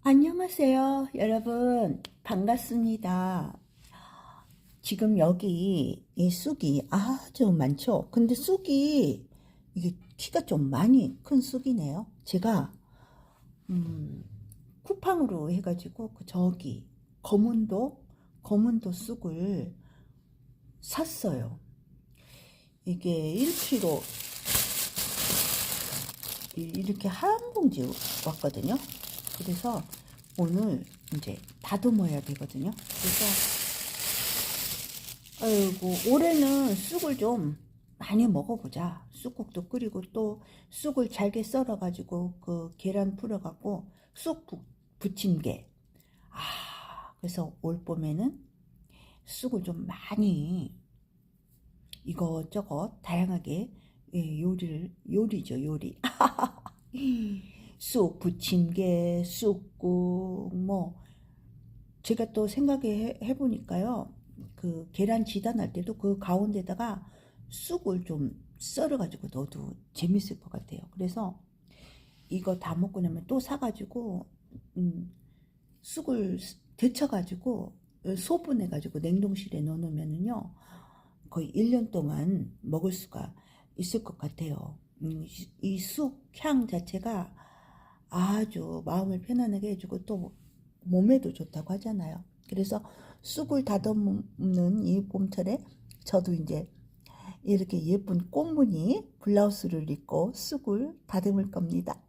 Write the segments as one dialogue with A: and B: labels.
A: 안녕하세요, 여러분. 반갑습니다. 지금 여기 이 쑥이 아주 많죠? 근데 쑥이 이게 키가 좀 많이 큰 쑥이네요. 제가 쿠팡으로 해가지고 그 저기 검은도 쑥을 샀어요. 이게 1kg 이렇게 한 봉지 왔거든요. 그래서 오늘 이제 다듬어야 되거든요. 그래서 아이고 올해는 쑥을 좀 많이 먹어보자. 쑥국도 끓이고 또 쑥을 잘게 썰어가지고 그 계란 풀어갖고 부침개. 그래서 올 봄에는 쑥을 좀 많이 이것저것 다양하게 요리죠 요리. 쑥 부침개, 쑥국 뭐 제가 또 생각해 보니까요. 그 계란 지단할 때도 그 가운데다가 쑥을 좀 썰어 가지고 넣어도 재밌을 것 같아요. 그래서 이거 다 먹고 나면 또 사가지고 쑥을 데쳐가지고 소분해 가지고 냉동실에 넣어 놓으면은요 거의 1년 동안 먹을 수가 있을 것 같아요. 이 쑥 향 자체가 아주 마음을 편안하게 해주고 또 몸에도 좋다고 하잖아요. 그래서 쑥을 다듬는 이 봄철에 저도 이제 이렇게 예쁜 꽃무늬 블라우스를 입고 쑥을 다듬을 겁니다.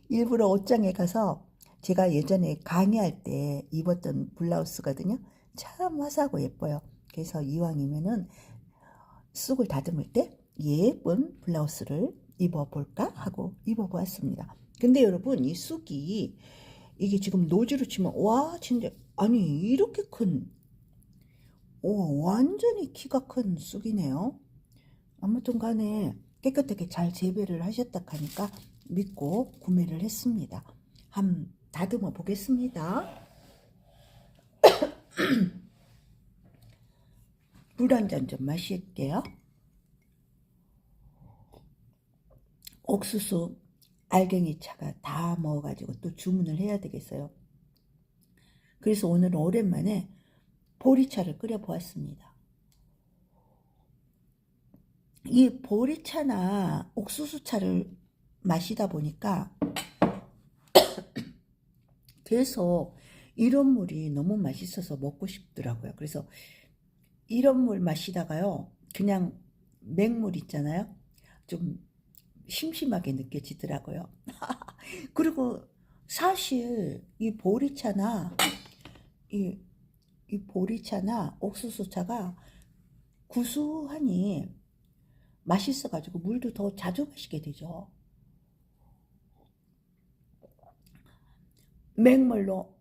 A: 일부러 옷장에 가서 제가 예전에 강의할 때 입었던 블라우스거든요. 참 화사하고 예뻐요. 그래서 이왕이면은 쑥을 다듬을 때 예쁜 블라우스를 입어볼까 하고 입어보았습니다. 근데 여러분 이 쑥이 이게 지금 노지로 치면 와 진짜 아니 이렇게 큰 완전히 키가 큰 쑥이네요. 아무튼 간에 깨끗하게 잘 재배를 하셨다 하니까 믿고 구매를 했습니다. 한번 다듬어 보겠습니다. 물 한 잔 좀 마실게요. 옥수수 알갱이 차가 다 먹어가지고 또 주문을 해야 되겠어요. 그래서 오늘은 오랜만에 보리차를 끓여 보았습니다. 이 보리차나 옥수수차를 마시다 보니까 계속 이런 물이 너무 맛있어서 먹고 싶더라고요. 그래서 이런 물 마시다가요 그냥 맹물 있잖아요, 좀 심심하게 느껴지더라고요. 그리고 사실 이 보리차나 이 보리차나 옥수수차가 구수하니 맛있어가지고 물도 더 자주 마시게 되죠. 맹물로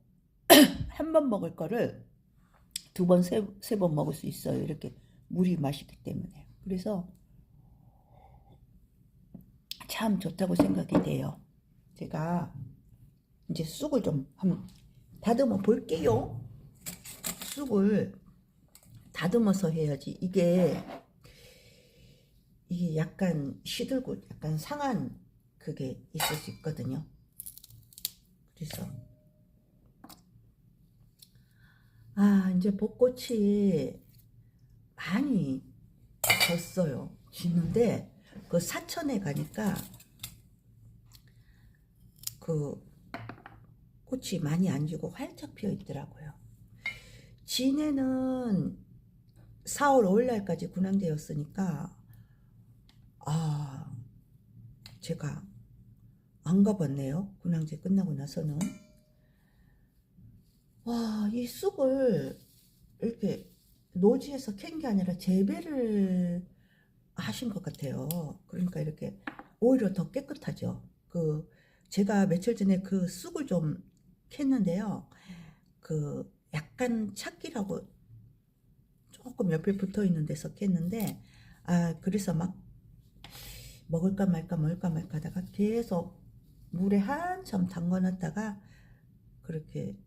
A: 한 번 먹을 거를 두 번, 세 번 먹을 수 있어요. 이렇게 물이 맛있기 때문에. 그래서 참 좋다고 생각이 돼요. 제가 이제 쑥을 좀 한번 다듬어 볼게요. 쑥을 다듬어서 해야지 이게 약간 시들고 약간 상한 그게 있을 수 있거든요. 그래서 이제 벚꽃이 많이 졌어요. 지는데 그 사천에 가니까 그 꽃이 많이 안 지고 활짝 피어 있더라고요. 진해는 4월 5일 날까지 군항제였으니까 제가 안 가봤네요. 군항제 끝나고 나서는. 와, 이 쑥을 이렇게 노지에서 캔 게 아니라 재배를 하신 것 같아요. 그러니까 이렇게 오히려 더 깨끗하죠. 제가 며칠 전에 그 쑥을 좀 캤는데요. 그 약간 찻기라고 조금 옆에 붙어 있는 데서 캤는데 그래서 막 먹을까 말까 하다가 계속 물에 한참 담궈 놨다가 그렇게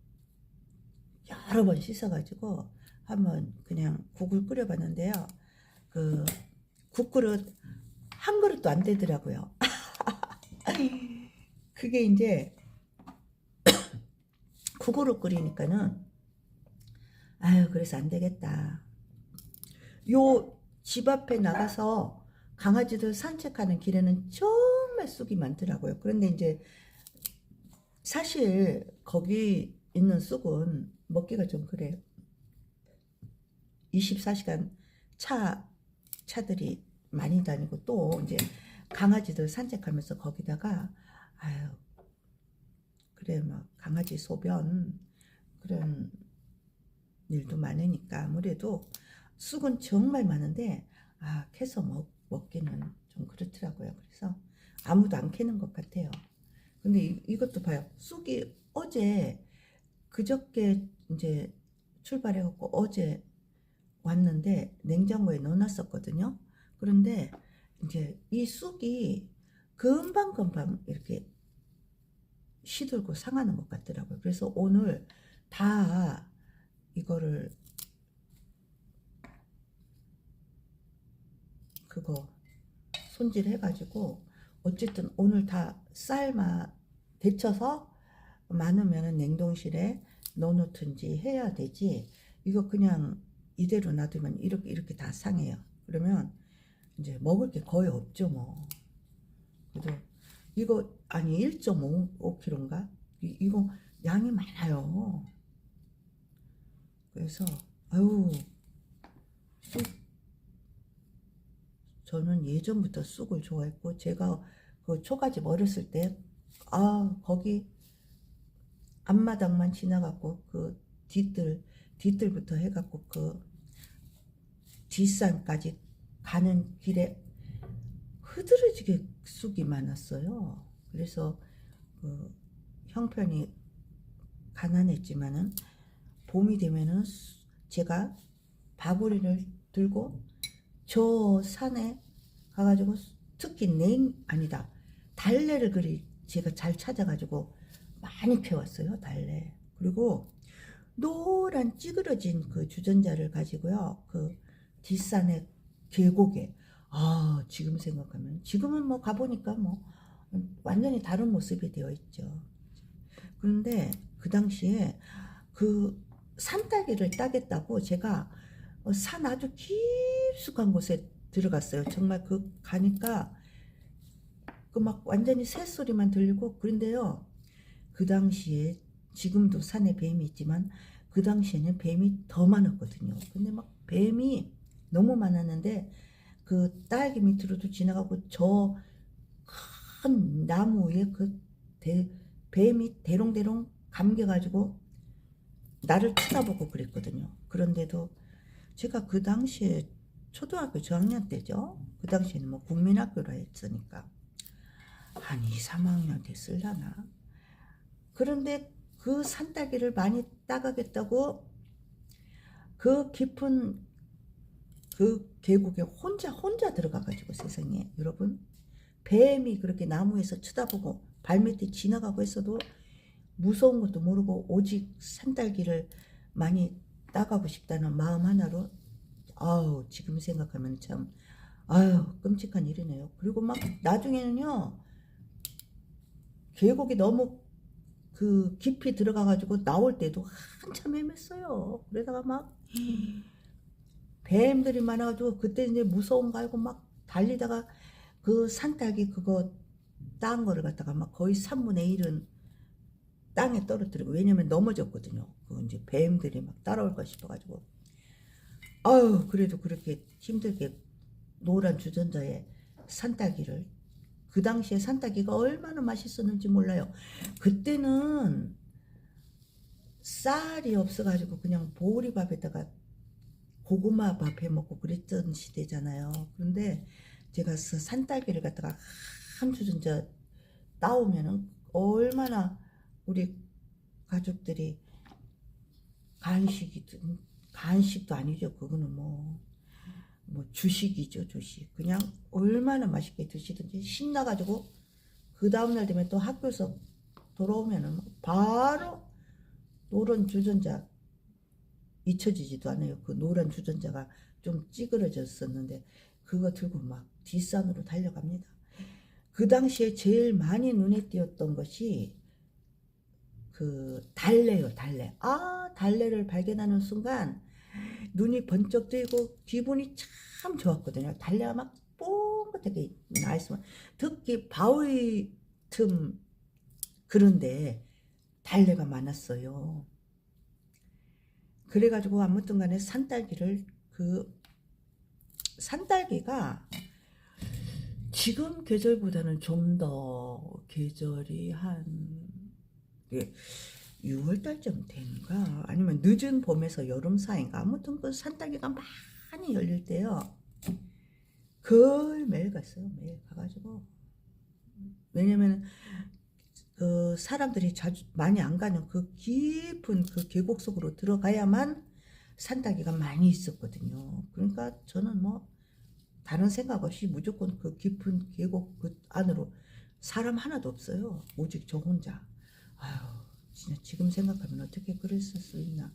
A: 여러 번 씻어가지고 한번 그냥 국을 끓여 봤는데요. 그 국그릇 한 그릇도 안 되더라고요. 그게 이제 국으로 끓이니까는 아유 그래서 안 되겠다. 요 집 앞에 나가서 강아지들 산책하는 길에는 정말 쑥이 많더라고요. 그런데 이제 사실 거기 있는 쑥은 먹기가 좀 그래요. 24시간 차들이 많이 다니고 또 이제 강아지들 산책하면서 거기다가 아유 그래 막 강아지 소변 그런 일도 많으니까 아무래도 쑥은 정말 많은데 캐서 먹기는 좀 그렇더라고요. 그래서 아무도 안 캐는 것 같아요. 근데 이것도 봐요. 쑥이 어제 그저께 이제 출발해갖고 어제 왔는데 냉장고에 넣어놨었거든요. 그런데 이제 이 쑥이 금방금방 이렇게 시들고 상하는 것 같더라고요. 그래서 오늘 다 이거를 그거 손질해가지고 어쨌든 오늘 다 삶아 데쳐서 많으면 냉동실에 넣어놓든지 해야 되지. 이거 그냥 이대로 놔두면 이렇게 다 상해요. 그러면 이제 먹을 게 거의 없죠 뭐. 그래도 이거 아니 1.5kg인가? 이거 양이 많아요. 그래서 아유 쑥 저는 예전부터 쑥을 좋아했고 제가 그 초가집 어렸을 때 거기 앞마당만 지나갖고 그 뒤뜰부터 해갖고 그 뒷산까지 가는 길에 흐드러지게 쑥이 많았어요. 그래서 그 형편이 가난했지만은 봄이 되면은 제가 바구리를 들고 저 산에 가가지고 특히 달래를 그리 제가 잘 찾아가지고 많이 캐왔어요. 달래. 그리고 노란 찌그러진 그 주전자를 가지고요. 그 뒷산의 계곡에 지금 생각하면 지금은 뭐 가보니까 뭐 완전히 다른 모습이 되어 있죠. 그런데 그 당시에 그 산딸기를 따겠다고 제가 산 아주 깊숙한 곳에 들어갔어요. 정말 그 가니까 그 막 완전히 새소리만 들리고 그런데요. 그 당시에 지금도 산에 뱀이 있지만 그 당시에는 뱀이 더 많았거든요. 근데 막 뱀이 너무 많았는데 그 딸기 밑으로도 지나가고 저 큰 나무 위에 뱀이 대롱대롱 감겨가지고 나를 쳐다보고 그랬거든요. 그런데도 제가 그 당시에 초등학교 저학년 때죠. 그 당시에는 뭐 국민학교라 했으니까 한 2, 3학년 됐을라나. 그런데 그 산딸기를 많이 따가겠다고 그 깊은 그 계곡에 혼자 들어가가지고 세상에 여러분 뱀이 그렇게 나무에서 쳐다보고 발밑에 지나가고 했어도 무서운 것도 모르고 오직 산딸기를 많이 따가고 싶다는 마음 하나로 지금 생각하면 참 끔찍한 일이네요. 그리고 막 나중에는요 계곡이 너무 그 깊이 들어가가지고 나올 때도 한참 헤맸어요. 그러다가 막 뱀들이 많아가지고 그때 이제 무서운 거 알고 막 달리다가 그 산딸기 그거 딴 거를 갖다가 막 거의 3분의 1은 땅에 떨어뜨리고 왜냐면 넘어졌거든요. 그 이제 뱀들이 막 따라올까 싶어가지고 그래도 그렇게 힘들게 노란 주전자에 산딸기를 그 당시에 산딸기가 얼마나 맛있었는지 몰라요. 그때는 쌀이 없어가지고 그냥 보리밥에다가 고구마 밥 해먹고 그랬던 시대잖아요. 그런데 제가 그 산딸기를 갖다가 한 주전자 따오면은 얼마나 우리 가족들이 간식도 아니죠. 그거는 뭐 주식이죠. 주식. 그냥 얼마나 맛있게 드시든지 신나가지고 그 다음날 되면 또 학교에서 돌아오면은 바로 노란 주전자 잊혀지지도 않아요. 그 노란 주전자가 좀 찌그러졌었는데 그거 들고 막 뒷산으로 달려갑니다. 그 당시에 제일 많이 눈에 띄었던 것이 그 달래요, 달래. 아, 달래를 발견하는 순간 눈이 번쩍 뜨이고 기분이 참 좋았거든요. 달래가 막 뽕긋하게 나있으면, 특히 바위 틈 그런데 달래가 많았어요. 그래가지고 아무튼 간에 산딸기를, 그 산딸기가 지금 계절보다는 좀 더 계절이 한 6월달쯤 된가 아니면 늦은 봄에서 여름 사이인가, 아무튼 그 산딸기가 많이 열릴 때요. 거의 매일 갔어요. 매일 가가지고, 왜냐면 그 사람들이 자주 많이 안 가는 그 깊은 그 계곡 속으로 들어가야만 산딸기가 많이 있었거든요. 그러니까 저는 뭐 다른 생각 없이 무조건 그 깊은 계곡 그 안으로, 사람 하나도 없어요. 오직 저 혼자. 아유, 진짜 지금 생각하면 어떻게 그랬을 수 있나,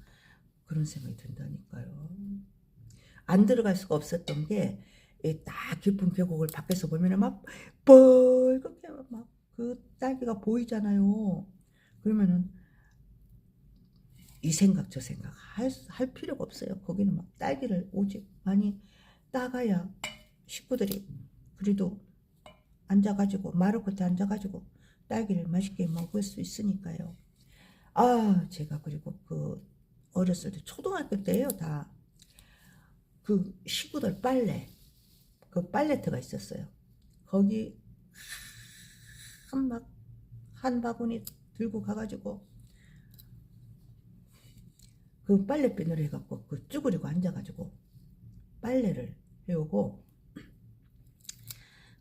A: 그런 생각이 든다니까요. 안 들어갈 수가 없었던 게, 딱 깊은 계곡을 밖에서 보면 막 뻘겋게 막 그 딸기가 보이잖아요. 그러면은 이 생각 저 생각 할 필요가 없어요. 거기는 막 딸기를 오직 많이 따가야 식구들이 그래도 앉아가지고, 마루 끝에 앉아가지고 딸기를 맛있게 먹을 수 있으니까요. 아, 제가 그리고 그 어렸을 때, 초등학교 때예요. 다 그 식구들 빨래, 그 빨래터가 있었어요. 거기 한 바구니 들고 가가지고 그 빨래비누를 해갖고 그 쭈그리고 앉아가지고 빨래를 해오고,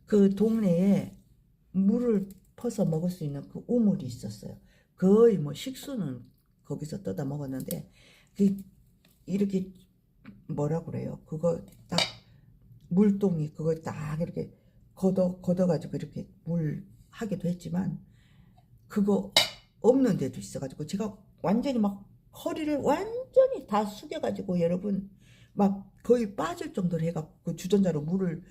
A: 그 동네에 물을 퍼서 먹을 수 있는 그 우물이 있었어요. 거의 뭐 식수는 거기서 떠다 먹었는데, 그 이렇게 뭐라 그래요? 그거 딱 물동이 그걸 딱 이렇게 걷어가지고 이렇게 물 하기도 했지만, 그거 없는 데도 있어가지고 제가 완전히 막 허리를 완전히 다 숙여가지고, 여러분 막 거의 빠질 정도로 해갖고 그 주전자로 물을,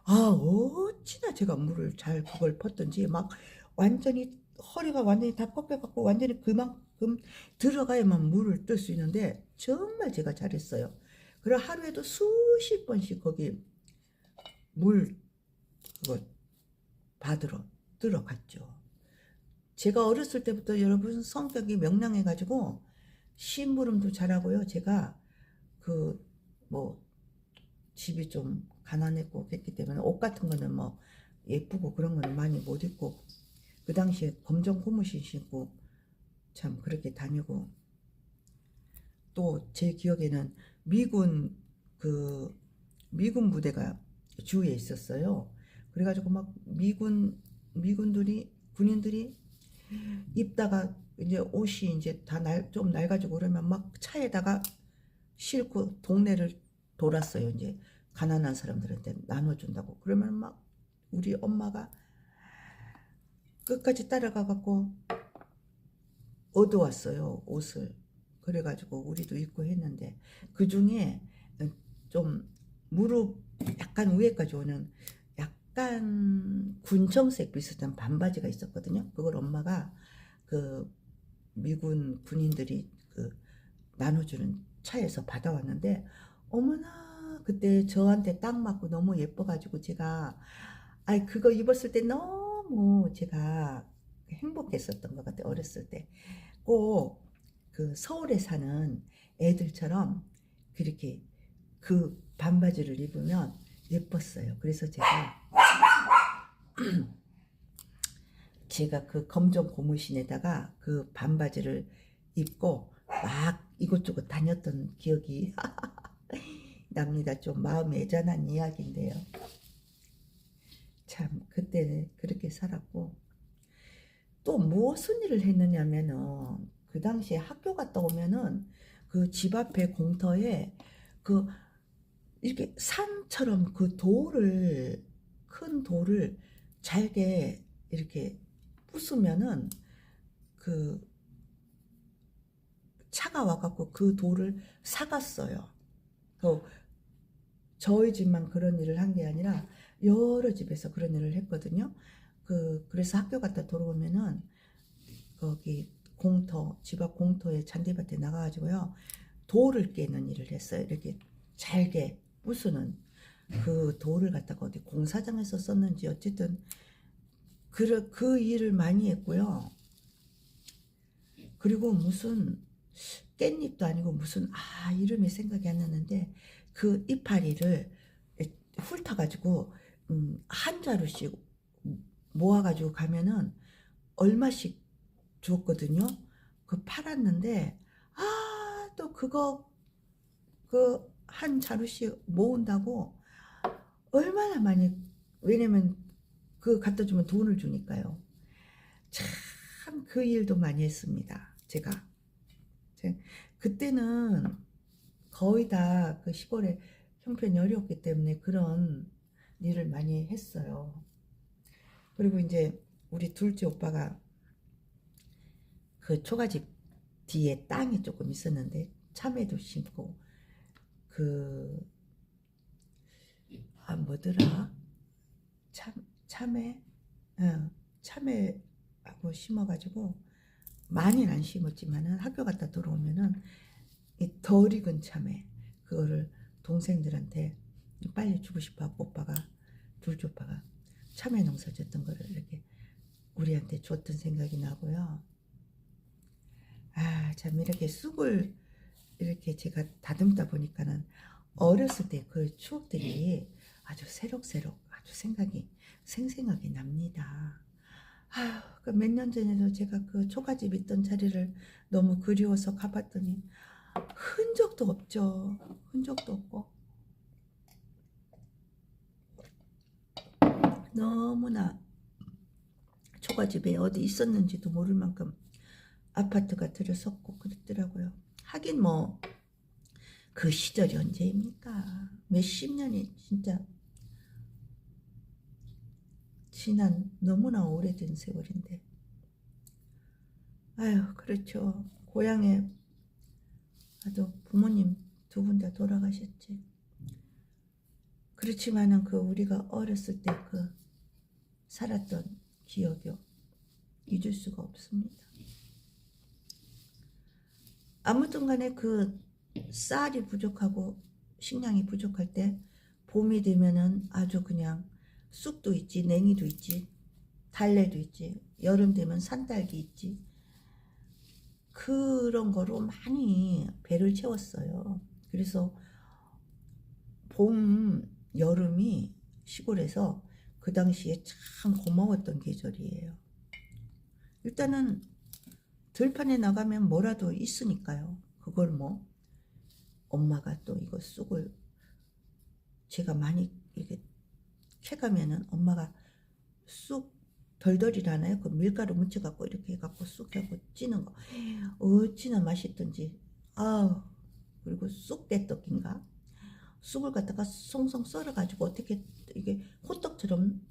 A: 아, 어찌나 제가 물을 잘 그걸 펐던지, 막 완전히 허리가 완전히 다 꺾여갖고 완전히 그만큼 들어가야만 물을 뜰 수 있는데, 정말 제가 잘했어요. 그리고 하루에도 수십 번씩 거기 물 그거 받으러 들어갔죠. 제가 어렸을 때부터 여러분 성격이 명랑해가지고 심부름도 잘하고요. 제가 그 뭐 집이 좀 가난했고 그랬기 때문에 옷 같은 거는 뭐 예쁘고 그런 거는 많이 못 입고, 그 당시에 검정 고무신 신고 참 그렇게 다니고, 또 제 기억에는 미군 부대가 주위에 있었어요. 그래가지고 막 군인들이 입다가 이제 옷이 이제 다 좀 낡아지고 그러면 막 차에다가 싣고 동네를 돌았어요. 이제 가난한 사람들한테 나눠준다고. 그러면 막 우리 엄마가 끝까지 따라가 갖고 얻어왔어요, 옷을. 그래가지고 우리도 입고 했는데, 그 중에 좀 무릎 약간 위에까지 오는 약간 군청색 비슷한 반바지가 있었거든요. 그걸 엄마가 그 미군 군인들이 그 나눠주는 차에서 받아왔는데, 어머나 그때 저한테 딱 맞고 너무 예뻐가지고 제가, 아이 그거 입었을 때 너무 제가 행복했었던 것 같아요. 어렸을 때 꼭 그 서울에 사는 애들처럼 그렇게 그 반바지를 입으면 예뻤어요. 그래서 제가 그 검정 고무신에다가 그 반바지를 입고 막 이곳저곳 다녔던 기억이 납니다. 좀 마음이 애잔한 이야기인데요. 참 그때는 그렇게 살았고, 또 무슨 일을 했느냐면은, 그 당시에 학교 갔다 오면은 그 집 앞에 공터에 그 이렇게 산처럼 그 큰 돌을 잘게 이렇게 부수면은 그 차가 와갖고 그 돌을 사갔어요. 저희 집만 그런 일을 한 게 아니라 여러 집에서 그런 일을 했거든요. 그래서 학교 갔다 돌아오면은 거기 공터, 집 앞 공터에 잔디밭에 나가가지고요. 돌을 깨는 일을 했어요. 이렇게 잘게 부수는 그 돌을 갖다가 어디 공사장에서 썼는지 어쨌든 그 일을 많이 했고요. 그리고 무슨 깻잎도 아니고 무슨 이름이 생각이 안 나는데 그 이파리를 훑어가지고 한 자루씩 모아가지고 가면은 얼마씩 줬거든요. 그 팔았는데 또 그거 그 한 자루씩 모은다고 얼마나 많이, 왜냐면 그 갖다 주면 돈을 주니까요. 참 그 일도 많이 했습니다. 제가 그때는 거의 다 그 시골에 형편이 어려웠기 때문에 그런 일을 많이 했어요. 그리고 이제 우리 둘째 오빠가 그 초가집 뒤에 땅이 조금 있었는데 참외도 심고 뭐더라? 참외? 참외하고 심어가지고 많이는 안 심었지만은 학교 갔다 들어오면은 이 덜 익은 참외 그거를 동생들한테 빨리 주고 싶어하고 둘째 오빠가 참외 농사 졌던 거를 이렇게 우리한테 줬던 생각이 나고요. 참 이렇게 쑥을 이렇게 제가 다듬다 보니까는 어렸을 때 그 추억들이 아주 새록새록 아주 생각이 생생하게 납니다. 그 몇 년 전에도 제가 그 초가집 있던 자리를 너무 그리워서 가봤더니 흔적도 없죠. 흔적도 없고 너무나 초가집에 어디 있었는지도 모를 만큼 아파트가 들어섰고 그랬더라고요. 하긴 뭐 그 시절이 언제입니까? 몇십 년이 진짜 지난 너무나 오래된 세월인데 그렇죠. 고향에 나도 부모님 두 분 다 돌아가셨지. 그렇지만은 그 우리가 어렸을 때 그 살았던 기억이 잊을 수가 없습니다. 아무튼 간에 그 쌀이 부족하고 식량이 부족할 때 봄이 되면은 아주 그냥 쑥도 있지, 냉이도 있지, 달래도 있지, 여름 되면 산딸기 있지. 그런 거로 많이 배를 채웠어요. 그래서 봄, 여름이 시골에서 그 당시에 참 고마웠던 계절이에요. 일단은 들판에 나가면 뭐라도 있으니까요. 그걸 뭐 엄마가 또 이거 쑥을 제가 많이 이렇게 캐가면은 엄마가 쑥 덜덜이라나요? 그 밀가루 묻혀갖고 이렇게 해갖고 쑥하고 찌는 거 어찌나 맛있던지. 그리고 쑥대떡인가? 쑥을 갖다가 송송 썰어가지고 어떻게 이게 호떡처럼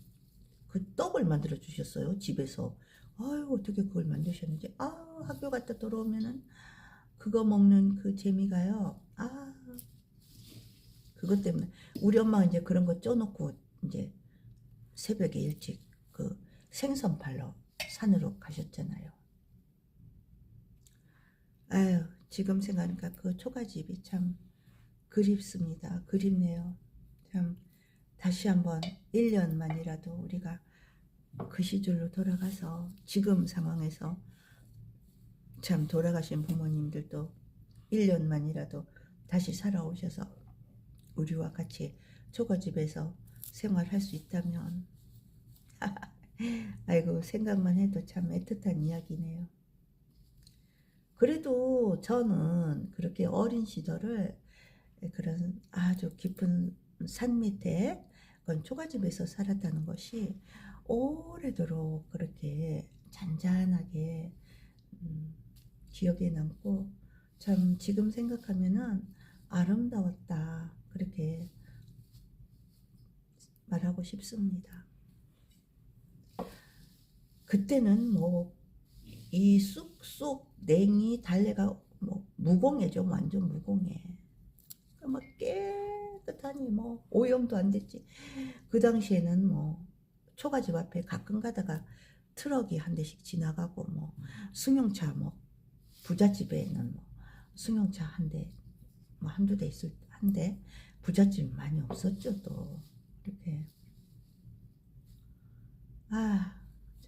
A: 그 떡을 만들어 주셨어요. 집에서. 어떻게 그걸 만드셨는지. 학교 갔다 돌아오면은 그거 먹는 그 재미가요. 그것 때문에 우리 엄마가 이제 그런 거 쪄놓고 이제 새벽에 일찍 그 생선 팔러 산으로 가셨잖아요. 지금 생각하니까 그 초가집이 참 그립습니다. 그립네요. 참 다시 한번 1년만이라도 우리가 그 시절로 돌아가서 지금 상황에서 참 돌아가신 부모님들도 1년만이라도 다시 살아오셔서 우리와 같이 초가집에서 생활할 수 있다면 아이고 생각만 해도 참 애틋한 이야기네요. 그래도 저는 그렇게 어린 시절을 그런 아주 깊은 산 밑에 그건 초가집에서 살았다는 것이 오래도록 그렇게 잔잔하게 기억에 남고 참 지금 생각하면은 아름다웠다 그렇게 말하고 싶습니다. 그때는 뭐 이 쑥쑥 냉이 달래가 뭐 무공해죠. 완전 무공해. 뭐 깨끗하니 뭐 오염도 안 됐지. 그 당시에는 뭐 초가집 앞에 가끔 가다가 트럭이 한 대씩 지나가고 뭐 승용차 뭐 부잣집에는 뭐 승용차 한 대 뭐 한두 대 있을 한데 부잣집이 많이 없었죠. 또 이렇게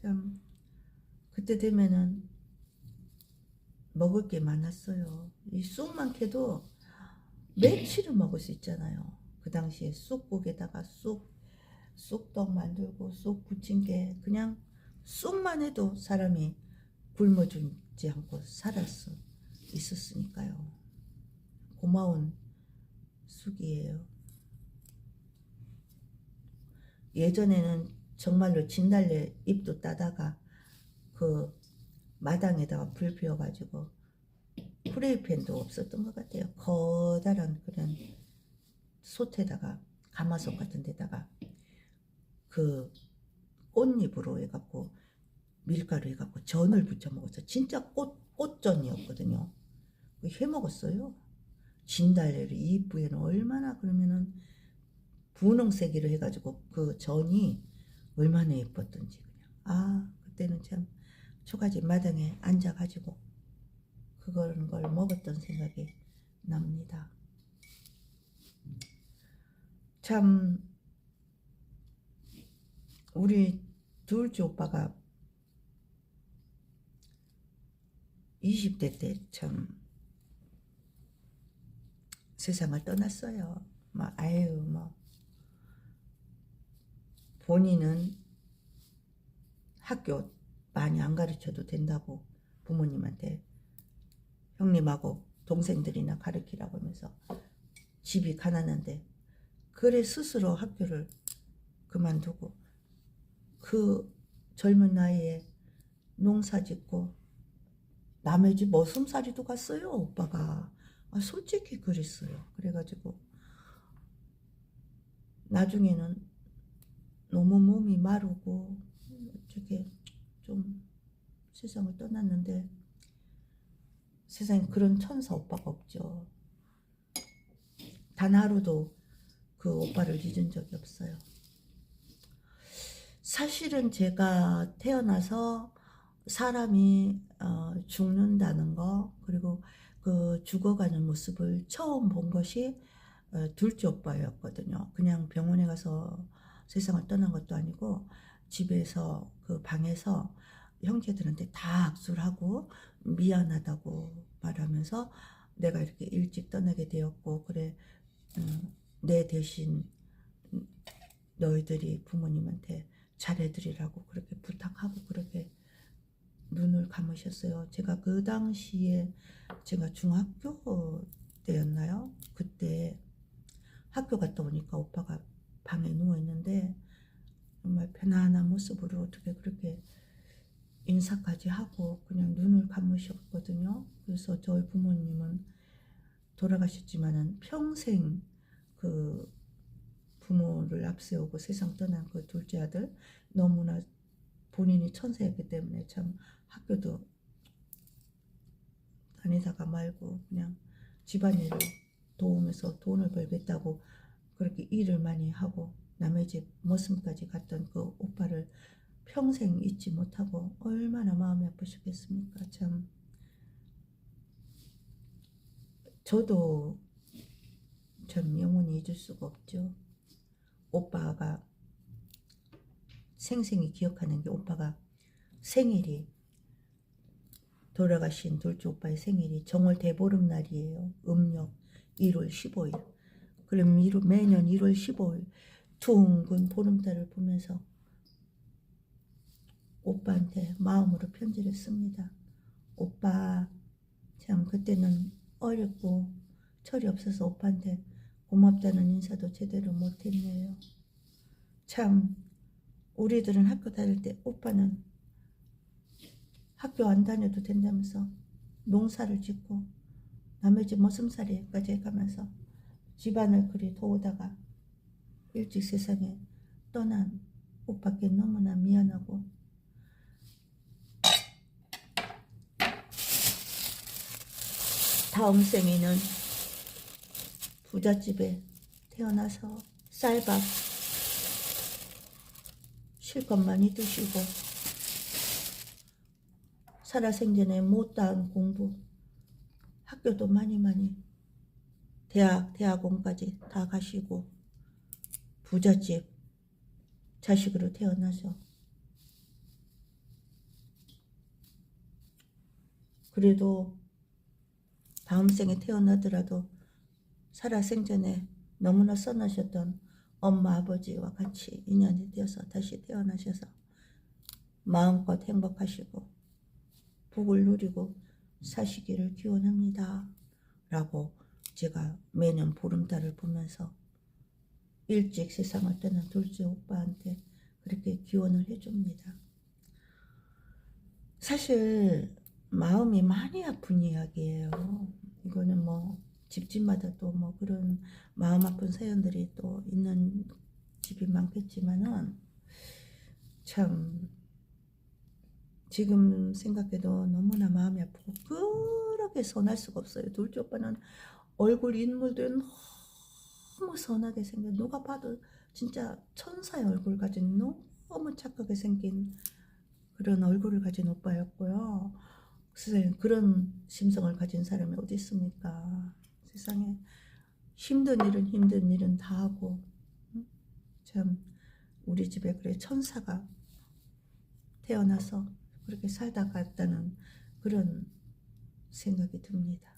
A: 참 그때 되면은 먹을 게 많았어요. 이 쑥만 캐도 며칠을 먹을 수 있잖아요. 그 당시에 쑥국에다가 쑥떡 만들고 쑥 부침개, 그냥 쑥만 해도 사람이 굶어 죽지 않고 살을 수 있었으니까요. 고마운 쑥이에요. 예전에는 정말로 진달래 잎도 따다가 그 마당에다가 불 피워가지고 프라이팬도 없었던 것 같아요. 커다란 그런 솥에다가 가마솥 같은 데다가 그 꽃잎으로 해갖고 밀가루 해갖고 전을 부쳐 먹었어. 진짜 꽃전이었거든요. 해 먹었어요. 진달래를 이쁘에는 얼마나, 그러면은 분홍색으로 해가지고 그 전이 얼마나 예뻤던지. 그냥 그때는 참 초가집 마당에 앉아가지고 그걸 먹었던 생각이 납니다. 참 우리 둘째 오빠가 20대 때 참 세상을 떠났어요. 뭐 본인은 학교 많이 안 가르쳐도 된다고 부모님한테 형님하고 동생들이나 가르치라고 하면서 집이 가난한데 그래 스스로 학교를 그만두고 그 젊은 나이에 농사 짓고 남의 집 머슴살이도 갔어요. 오빠가 솔직히 그랬어요. 그래가지고 나중에는 너무 몸이 마르고 어떻게 좀 세상을 떠났는데 세상에 그런 천사 오빠가 없죠. 단 하루도 그 오빠를 잊은 적이 없어요. 사실은 제가 태어나서 사람이 죽는다는 거, 그리고 그 죽어가는 모습을 처음 본 것이 둘째 오빠였거든요. 그냥 병원에 가서 세상을 떠난 것도 아니고 집에서 그 방에서 형제들한테 다 악수를 하고 미안하다고 말하면서 내가 이렇게 일찍 떠나게 되었고, 그래 내 대신 너희들이 부모님한테 잘해드리라고 그렇게 부탁하고 그렇게 눈을 감으셨어요. 제가 그 당시에 제가 중학교 때였나요? 그때 학교 갔다 오니까 오빠가 방에 누워있는데 정말 편안한 모습으로 어떻게 그렇게 인사까지 하고 그냥 눈을 감으셨거든요. 그래서 저희 부모님은 돌아가셨지만은 평생 그 부모를 앞세우고 세상 떠난 그 둘째 아들, 너무나 본인이 천사였기 때문에 참 학교도 다니다가 말고 그냥 집안일을 도우면서 돈을 벌겠다고 그렇게 일을 많이 하고 남의 집 머슴까지 갔던 그 오빠를 평생 잊지 못하고 얼마나 마음이 아프시겠습니까. 참 저도 참 영원히 잊을 수가 없죠. 오빠가 생생히 기억하는 게 오빠가 생일이, 돌아가신 둘째 오빠의 생일이 정월 대보름날이에요. 음력 1월 15일. 그럼 매년 1월 15일 둥근 보름달을 보면서 오빠한테 마음으로 편지를 씁니다. 오빠, 참 그때는 어렵고 철이 없어서 오빠한테 고맙다는 인사도 제대로 못했네요. 참 우리들은 학교 다닐 때 오빠는 학교 안 다녀도 된다면서 농사를 짓고 남의 집 머슴살이까지 해가면서 집안을 그리 도우다가 일찍 세상에 떠난 오빠께 너무나 미안하고, 다음 생에는 부잣집에 태어나서 쌀밥 실컷 많이 드시고 살아생전에 못다한 공부, 학교도 많이 대학원까지 다 가시고 부잣집 자식으로 태어나서 그래도 다음 생에 태어나더라도 살아생전에 너무나 선하셨던 엄마 아버지와 같이 인연이 되어서 다시 태어나셔서 마음껏 행복하시고 복을 누리고 사시기를 기원합니다 라고 제가 매년 보름달을 보면서 일찍 세상을 떠난 둘째 오빠한테 그렇게 기원을 해줍니다. 사실 마음이 많이 아픈 이야기예요. 이거는 뭐 집집마다 또 뭐 그런 마음 아픈 사연들이 또 있는 집이 많겠지만은 참 지금 생각해도 너무나 마음이 아프고 그렇게 선할 수가 없어요. 둘째 오빠는 얼굴 인물도 너무 선하게 생겨 누가 봐도 진짜 천사의 얼굴 가진 너무 착하게 생긴 그런 얼굴을 가진 오빠였고요. 세상에 그런 심성을 가진 사람이 어디 있습니까? 세상에 힘든 일은 다 하고 참 우리 집에 그래 천사가 태어나서 그렇게 살다 갔다는 그런 생각이 듭니다.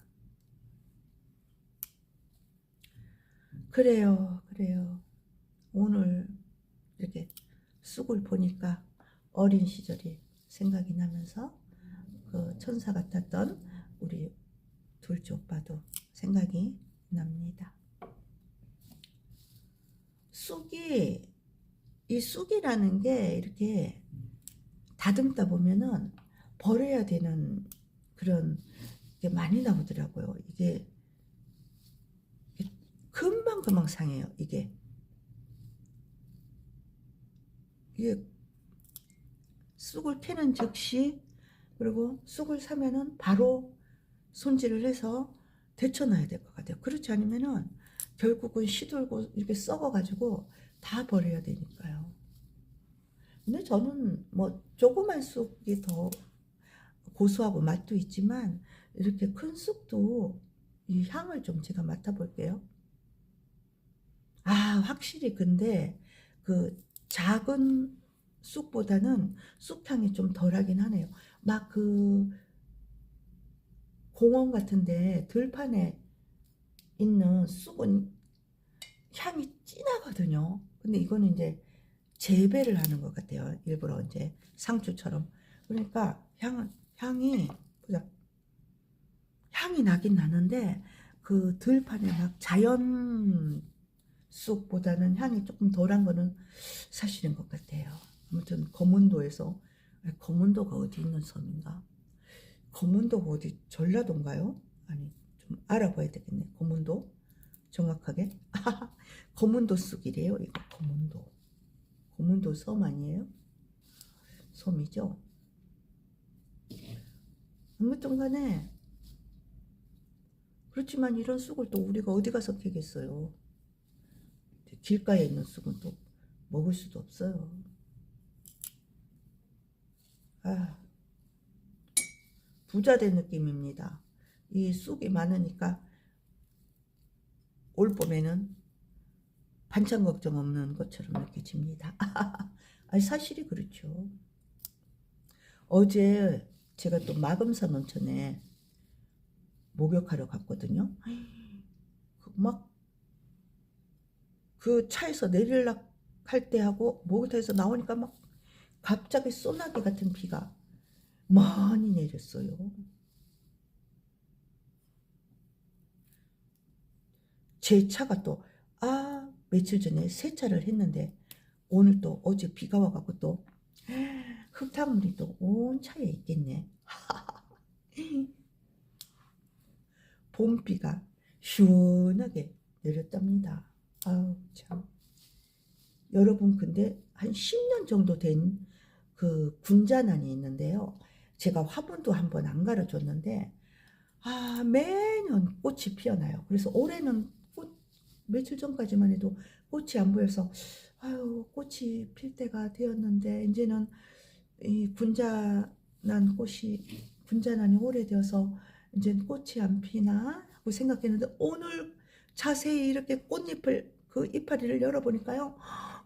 A: 그래요. 오늘 이렇게 쑥을 보니까 어린 시절이 생각이 나면서 그 천사 같았던 우리 둘째 오빠도 생각이 납니다. 이 쑥이라는 게 이렇게 다듬다 보면은 버려야 되는 그런 게 많이 나오더라고요. 이게 금방 상해요. 이게 쑥을 캐는 즉시 그리고 쑥을 사면은 바로 손질을 해서 데쳐놔야 될 것 같아요. 그렇지 않으면은 결국은 시들고 이렇게 썩어가지고 다 버려야 되니까요. 근데 저는 뭐 조그만 쑥이 더 고소하고 맛도 있지만 이렇게 큰 쑥도 이 향을 좀 제가 맡아볼게요. 아, 확실히 근데 그 작은 쑥보다는 쑥향이 좀 덜하긴 하네요. 막 그 공원 같은데 들판에 있는 쑥은 향이 진하거든요. 근데 이거는 이제 재배를 하는 것 같아요. 일부러 이제 상추처럼. 그러니까 향이 보자. 향이 나긴 나는데 그 들판에 막 자연 쑥보다는 향이 조금 덜한 거는 사실인 것 같아요. 아무튼 검문도가 어디 있는 섬인가? 검문도가 어디 전라도인가요? 아니 좀 알아봐야 되겠네. 검문도 정확하게 검문도 쑥이래요. 이거 검문도 섬 아니에요? 섬이죠. 아무튼 간에 그렇지만 이런 쑥을 또 우리가 어디 가서 캐겠어요. 길가에 있는 쑥은 또 먹을 수도 없어요. 아, 부자 된 느낌입니다. 이 쑥이 많으니까 올 봄에는 반찬 걱정 없는 것처럼 느껴집니다. 아니 사실이 그렇죠. 어제 제가 또 마금산 온천에 목욕하러 갔거든요. 막 그 차에서 내리려고 할 때 하고 목욕탕에서 나오니까 막 갑자기 소나기 같은 비가 많이 내렸어요. 제 차가 또 며칠 전에 세차를 했는데 오늘 또 어제 비가 와갖고 또 흙탕물이 또 온 차에 있겠네. 봄비가 시원하게 내렸답니다. 아우 참. 여러분 근데 한 10년 정도 된 그 군자난이 있는데요. 제가 화분도 한번 안 갈아줬는데 매년 꽃이 피어나요. 그래서 올해는 며칠 전까지만 해도 꽃이 안 보여서 꽃이 필 때가 되었는데 이제는 이 군자 난 꽃이 분자난이 오래되어서 이제 꽃이 안 피나 하고 생각했는데 오늘 자세히 이렇게 꽃잎을 그 이파리를 열어보니까요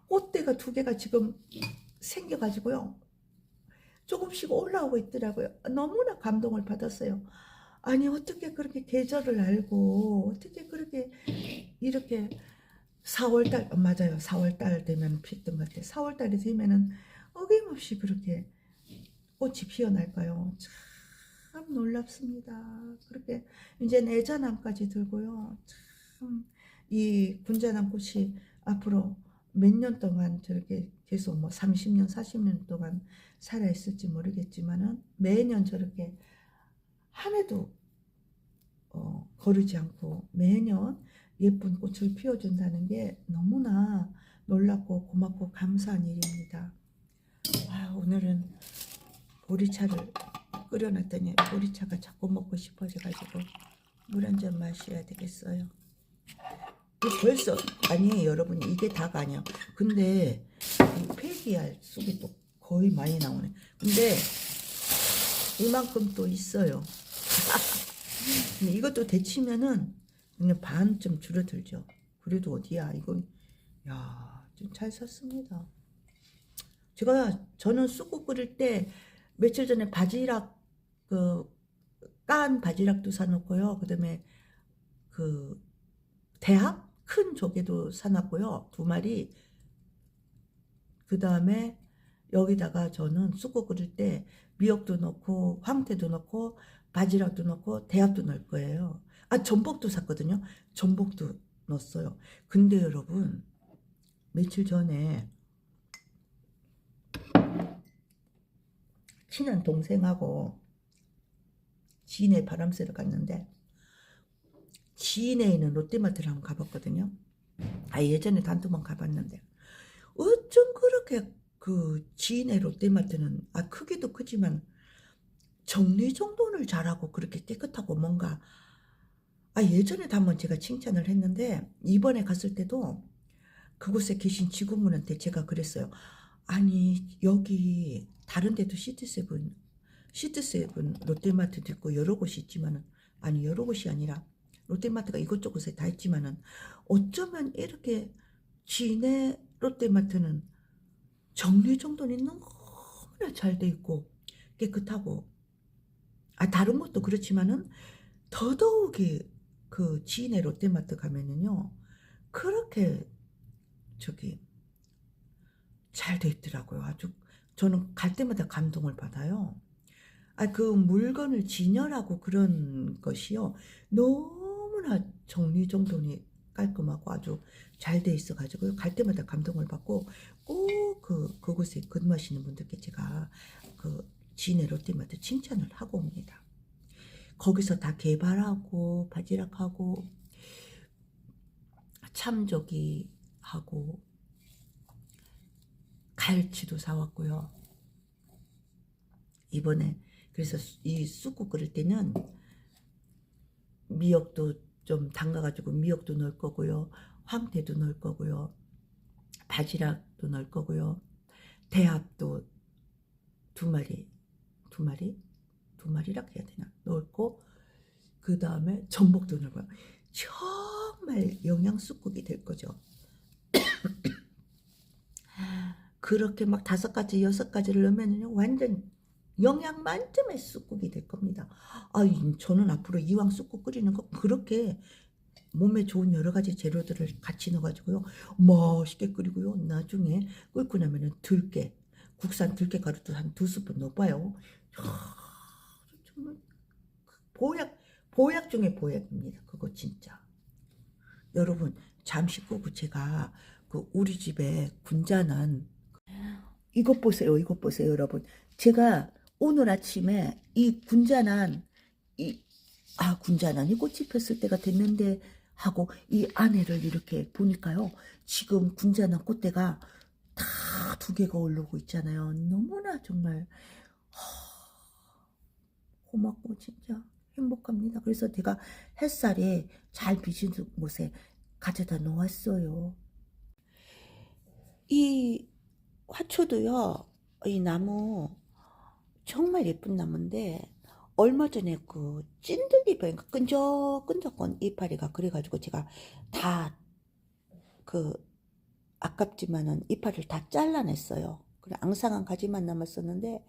A: 꽃대가 2개가 지금 생겨가지고요 조금씩 올라오고 있더라고요. 너무나 감동을 받았어요. 아니 어떻게 그렇게 계절을 알고 어떻게 그렇게 이렇게 4월달 맞아요. 4월달 되면 피었던 것 같아요. 4월달이 되면은 어김없이 그렇게 꽃이 피어날까요? 참 놀랍습니다. 그렇게 이제 내자남까지 들고요. 참 이 군자남 꽃이 앞으로 몇 년 동안 저렇게 계속 뭐 30년, 40년 동안 살아있을지 모르겠지만은 매년 저렇게 한 해도 거르지 않고 매년 예쁜 꽃을 피워준다는 게 너무나 놀랍고 고맙고 감사한 일입니다. 아, 오늘은 보리차를 끓여놨더니 보리차가 자꾸 먹고 싶어져가지고 물 한 잔 마셔야 되겠어요. 벌써 아니에요 여러분 이게 다가 아니야. 근데 이 폐기알 쑥이 또 거의 많이 나오네. 근데 이만큼 또 있어요. 근데 이것도 데치면은 그냥 반쯤 줄어들죠. 그래도 어디야 이거. 야, 좀 잘 샀습니다. 저는 쑥국 끓일 때 며칠 전에 바지락 깐 바지락도 사놓고요. 그다음에 그 대합 큰 조개도 사놨고요. 2마리. 그다음에 여기다가 저는 쑥국 끓일 때 미역도 넣고 황태도 넣고 바지락도 넣고 대합도 넣을 거예요. 아, 전복도 샀거든요. 전복도 넣었어요. 근데 여러분 며칠 전에 친한 동생하고 지인의 바람 쐬러 갔는데 지인에 있는 롯데마트를 한번 가봤거든요. 아, 예전에도 한두 번 가봤는데 어쩜 그렇게 그 지인의 롯데마트는 크기도 크지만 정리정돈을 잘하고 그렇게 깨끗하고 뭔가 예전에도 한번 제가 칭찬을 했는데 이번에 갔을 때도 그곳에 계신 직원분한테 제가 그랬어요. 아니 여기 다른 데도 시트세븐 롯데마트도 있고 여러 곳이 있지만은 아니 여러 곳이 아니라 롯데마트가 이곳저곳에 다 있지만은 어쩌면 이렇게 지네 롯데마트는 정리정돈이 너무나 잘 돼 있고 깨끗하고 다른 것도 그렇지만은 더더욱이 그 지인의 롯데마트 가면은요 그렇게 잘 돼 있더라고요. 아주 저는 갈 때마다 감동을 받아요. 그 물건을 진열하고 그런 것이요 너무나 정리정돈이 깔끔하고 아주 잘 돼 있어 가지고 갈 때마다 감동을 받고 꼭 그곳에 근무하시는 분들께 제가 그 지인의 롯데마트 칭찬을 하고 옵니다. 거기서 다 개발하고 바지락하고 참조기하고 갈치도 사왔고요. 이번에 그래서 이 쑥국 끓일 때는 미역도 좀 담가가지고 미역도 넣을 거고요. 황태도 넣을 거고요. 바지락도 넣을 거고요. 대합도 2마리라 해야 되나 넣고 그 다음에 전복도 넣고요. 정말 영양쑥국이 될 거죠. 그렇게 막 5가지 6가지를 넣으면요 완전 영양 만점의 쑥국이 될 겁니다. 저는 앞으로 이왕 쑥국 끓이는 거 그렇게 몸에 좋은 여러 가지 재료들을 같이 넣어가지고요 멋있게 끓이고요. 나중에 끓고 나면은 국산 들깨 가루도 한 2스푼 넣어봐요. 정말 보약 중에 보약입니다. 그거 진짜. 여러분 잠시 끄고 제가 우리 집에 군자난 이것 보세요. 여러분. 제가 오늘 아침에 이 군자난이 꽃이 폈을 때가 됐는데 하고 이 안에를 이렇게 보니까요. 지금 군자난 꽃대가 다 2개가 올라오고 있잖아요. 너무나 정말 고맙고 진짜 행복합니다. 그래서 제가 햇살에 잘 비치는 곳에 가져다 놓았어요. 이 화초도요. 이 나무 정말 예쁜 나무인데 얼마 전에 그 찐들기 보니까 끈적끈적한 이파리가 그래가지고 제가 다 그 아깝지만은 이파리를 다 잘라냈어요. 그래 앙상한 가지만 남았었는데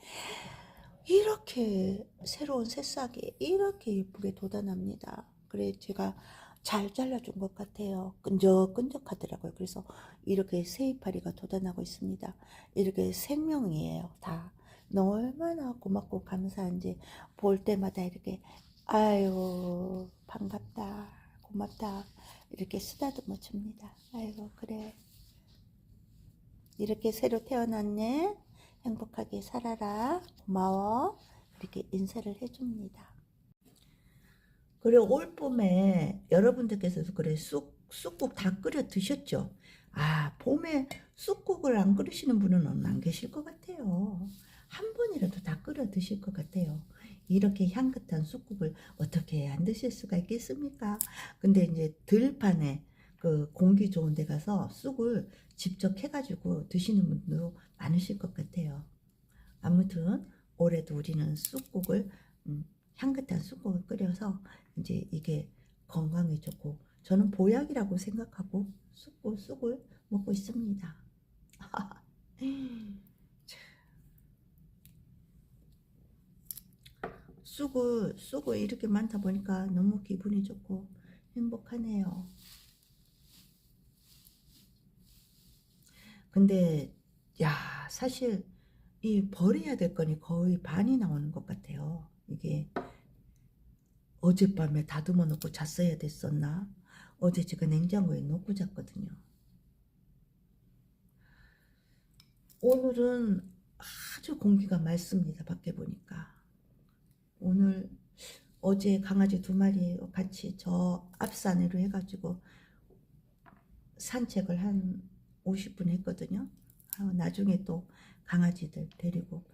A: 이렇게 새로운 새싹이 이렇게 예쁘게 돋아납니다. 그래 제가 잘 잘라준 것 같아요. 끈적끈적하더라고요. 그래서 이렇게 새 이파리가 돋아나고 있습니다. 이렇게 생명이에요. 다. 얼마나 고맙고 감사한지 볼 때마다 이렇게 아유 반갑다 고맙다 이렇게 쓰다듬어 줍니다. 아이고 그래 이렇게 새로 태어났네 행복하게 살아라 고마워 이렇게 인사를 해줍니다. 그래 올 봄에 여러분들께서도 그래 쑥국 다 끓여 드셨죠? 아 봄에 쑥국을 안 끓이시는 분은 안 계실 것 같아요. 한 번이라도 다 끓여 드실 것 같아요. 이렇게 향긋한 쑥국을 어떻게 안 드실 수가 있겠습니까? 근데 이제 들판에 그 공기 좋은 데 가서 쑥을 직접 해가지고 드시는 분도 많으실 것 같아요. 아무튼 올해도 우리는 쑥국을 향긋한 쑥국을 끓여서 이제 이게 건강에 좋고 저는 보약이라고 생각하고 쑥을 먹고 있습니다. 쑥을 이렇게 많다 보니까 너무 기분이 좋고 행복하네요. 근데 야 사실 이 버려야 될 거니 거의 반이 나오는 것 같아요. 이게 어젯밤에 다듬어 놓고 잤어야 됐었나? 어제 제가 냉장고에 놓고 잤거든요. 오늘은 아주 공기가 맑습니다. 밖에 보니까. 오늘 어제 강아지 2마리 같이 저 앞산으로 해가지고 산책을 한 50분 했거든요. 나중에 또 강아지들 데리고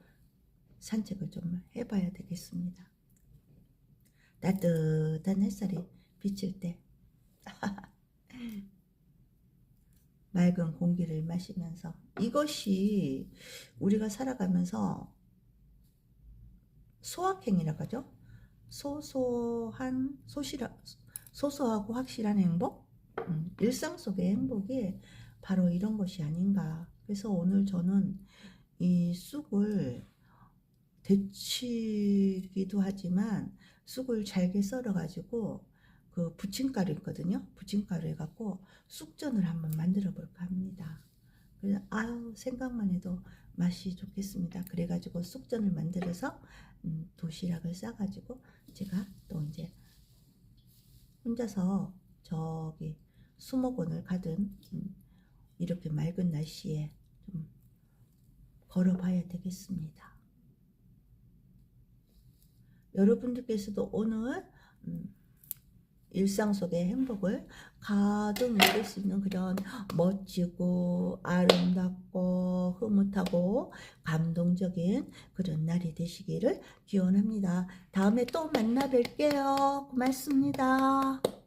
A: 산책을 좀 해봐야 되겠습니다. 따뜻한 햇살이 비칠 때 맑은 공기를 마시면서 이것이 우리가 살아가면서 소확행이라고 하죠. 소소하고 확실한 행복? 일상 속의 행복이 바로 이런 것이 아닌가. 그래서 오늘 저는 이 쑥을 데치기도 하지만 쑥을 잘게 썰어 가지고 그 부침가루 있거든요. 부침가루 해갖고 쑥전을 한번 만들어 볼까 합니다. 그래서 아유 생각만 해도 맛이 좋겠습니다. 그래가지고 쑥전을 만들어서 도시락을 싸가지고 제가 또 이제 혼자서 저기 수목원을 가든 이렇게 맑은 날씨에 좀 걸어봐야 되겠습니다. 여러분들께서도 오늘 일상 속의 행복을 가득 누릴 수 있는 그런 멋지고 아름답고 흐뭇하고 감동적인 그런 날이 되시기를 기원합니다. 다음에 또 만나 뵐게요. 고맙습니다.